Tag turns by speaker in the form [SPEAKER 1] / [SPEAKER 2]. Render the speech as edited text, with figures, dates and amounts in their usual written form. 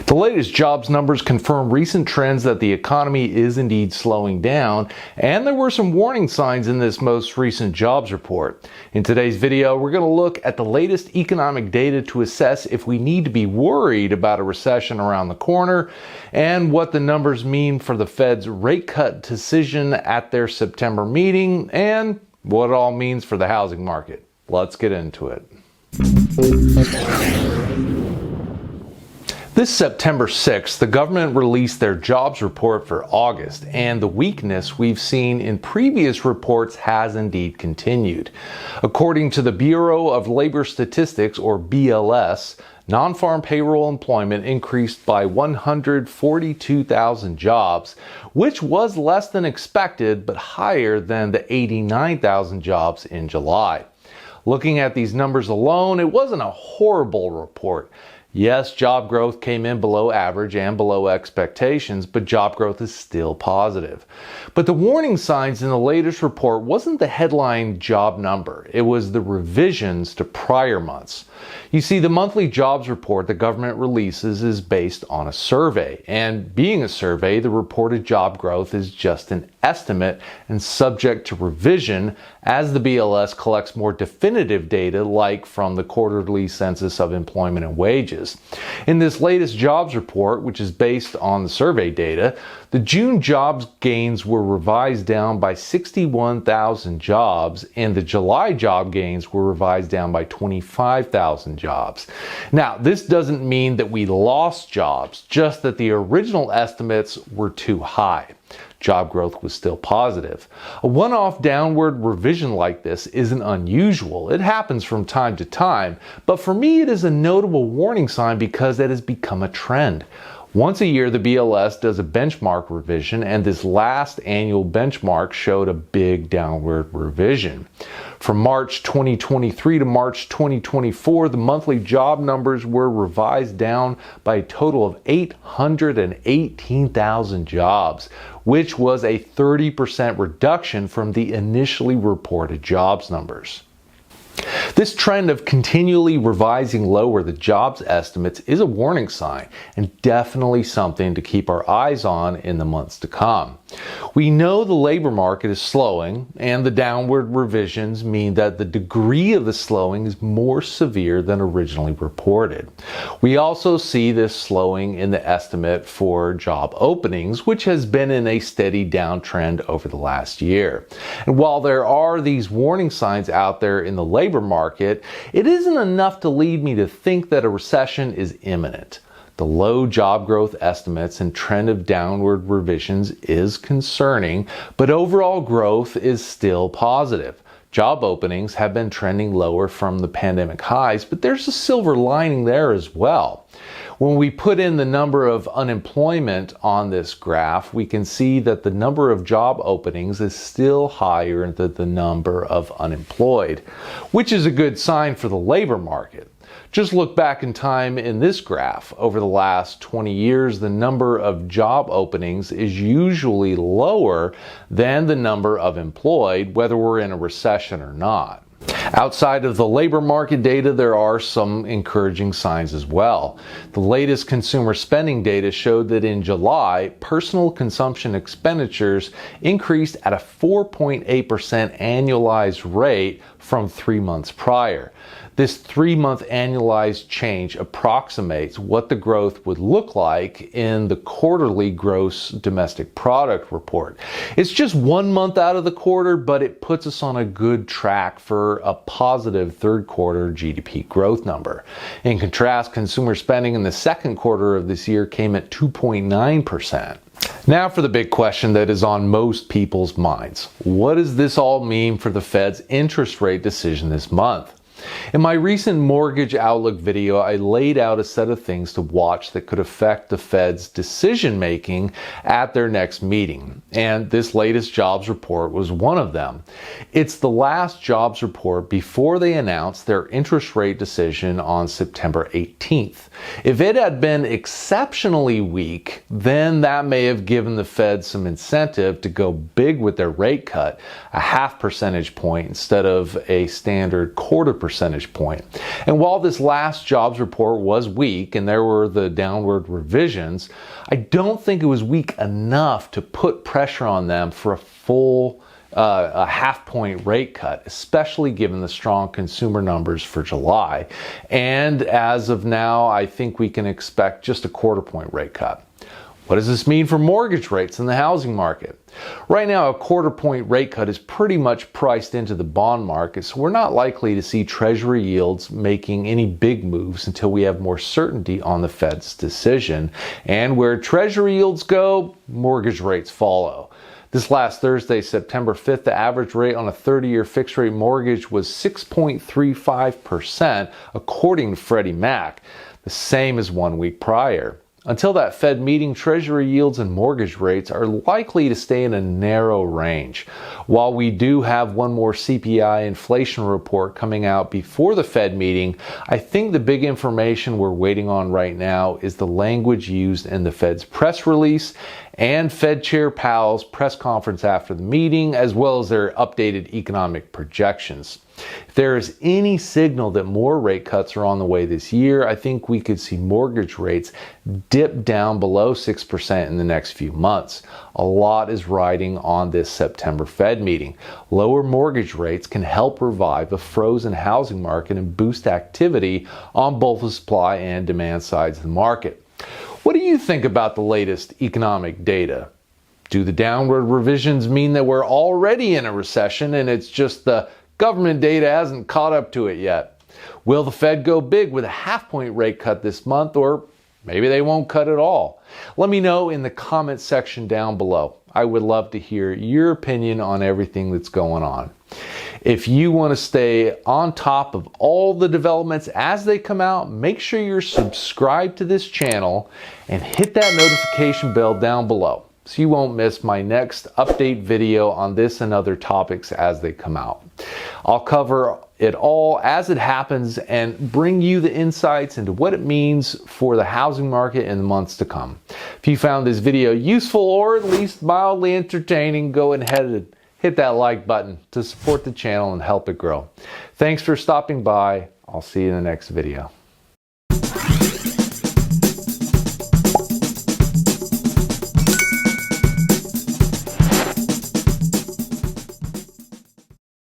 [SPEAKER 1] The latest jobs numbers confirm recent trends that the economy is indeed slowing down, and there were some warning signs in this most recent jobs report. In today's video, we're going to look at the latest economic data to assess if we need to be worried about a recession around the corner, and what the numbers mean for the Fed's rate cut decision at their September meeting, and what it all means for the housing market. Let's get into it. This September 6th, the government released their jobs report for August, and the weakness we've seen in previous reports has indeed continued. According to the Bureau of Labor Statistics, or BLS, non-farm payroll employment increased by 142,000 jobs, which was less than expected but higher than the 89,000 jobs in July. Looking at these numbers alone, it wasn't a horrible report. Yes, job growth came in below average and below expectations, but job growth is still positive. But the warning signs in the latest report wasn't the headline job number. It was the revisions to prior months. You see, the monthly jobs report the government releases is based on a survey. And being a survey, the reported job growth is just an estimate and subject to revision as the BLS collects more definitive data, like from the quarterly census of employment and wages. In this latest jobs report, which is based on the survey data, the June jobs gains were revised down by 61,000 jobs, and the July job gains were revised down by 25,000 jobs. Now, this doesn't mean that we lost jobs, just that the original estimates were too high. Job growth was still positive. A one-off downward revision like this isn't unusual. It happens from time to time, but for me it is a notable warning sign because it has become a trend. Once a year, the BLS does a benchmark revision, and this last annual benchmark showed a big downward revision. From March 2023 to March 2024, the monthly job numbers were revised down by a total of 818,000 jobs, which was a 30% reduction from the initially reported jobs numbers. This trend of continually revising lower the jobs estimates is a warning sign, and definitely something to keep our eyes on in the months to come. We know the labor market is slowing, and the downward revisions mean that the degree of the slowing is more severe than originally reported. We also see this slowing in the estimate for job openings, which has been in a steady downtrend over the last year. And while there are these warning signs out there in the labor market, it isn't enough to lead me to think that a recession is imminent. The low job growth estimates and trend of downward revisions is concerning, but overall growth is still positive. Job openings have been trending lower from the pandemic highs, but there's a silver lining there as well. When we put in the number of unemployment on this graph, we can see that the number of job openings is still higher than the number of unemployed, which is a good sign for the labor market. Just look back in time in this graph. Over the last 20 years, the number of job openings is usually lower than the number of employed, whether we're in a recession or not. Outside of the labor market data, there are some encouraging signs as well. The latest consumer spending data showed that in July, personal consumption expenditures increased at a 4.8% annualized rate from 3 months prior. This 3-month annualized change approximates what the growth would look like in the quarterly gross domestic product report. It's just 1 month out of the quarter, but it puts us on a good track for a positive third quarter GDP growth number. In contrast, consumer spending in the second quarter of this year came at 2.9%. Now for the big question that is on most people's minds. What does this all mean for the Fed's interest rate decision this month? In my recent Mortgage Outlook video, I laid out a set of things to watch that could affect the Fed's decision making at their next meeting, and this latest jobs report was one of them. It's the last jobs report before they announced their interest rate decision on September 18th. If it had been exceptionally weak, then that may have given the Fed some incentive to go big with their rate cut, a 0.5 percentage point instead of a standard 0.25 percentage point. And while this last jobs report was weak and there were the downward revisions, I don't think it was weak enough to put pressure on them for a full a half-point rate cut, especially given the strong consumer numbers for July. And as of now, I think we can expect just a quarter-point rate cut. What does this mean for mortgage rates in the housing market? Right now, a quarter-point rate cut is pretty much priced into the bond market, so we're not likely to see Treasury yields making any big moves until we have more certainty on the Fed's decision. And where Treasury yields go, mortgage rates follow. This last Thursday, September 5th, the average rate on a 30-year fixed-rate mortgage was 6.35%, according to Freddie Mac, the same as 1 week prior. Until that Fed meeting, Treasury yields and mortgage rates are likely to stay in a narrow range. While we do have one more CPI inflation report coming out before the Fed meeting, I think the big information we're waiting on right now is the language used in the Fed's press release and Fed Chair Powell's press conference after the meeting, as well as their updated economic projections. If there is any signal that more rate cuts are on the way this year, I think we could see mortgage rates dip down below 6% in the next few months. A lot is riding on this September Fed meeting. Lower mortgage rates can help revive a frozen housing market and boost activity on both the supply and demand sides of the market. What do you think about the latest economic data? Do the downward revisions mean that we're already in a recession and it's just the government data hasn't caught up to it yet? Will the Fed go big with a half-point rate cut this month, or maybe they won't cut at all? Let me know in the comments section down below. I would love to hear your opinion on everything that's going on. If you want to stay on top of all the developments as they come out, make sure you're subscribed to this channel and hit that notification bell down below so you won't miss my next update video on this and other topics as they come out. I'll cover it all as it happens and bring you the insights into what it means for the housing market in the months to come. If you found this video useful or at least mildly entertaining, go ahead and hit that like button to support the channel and help it grow. Thanks for stopping by. I'll see you in the next video.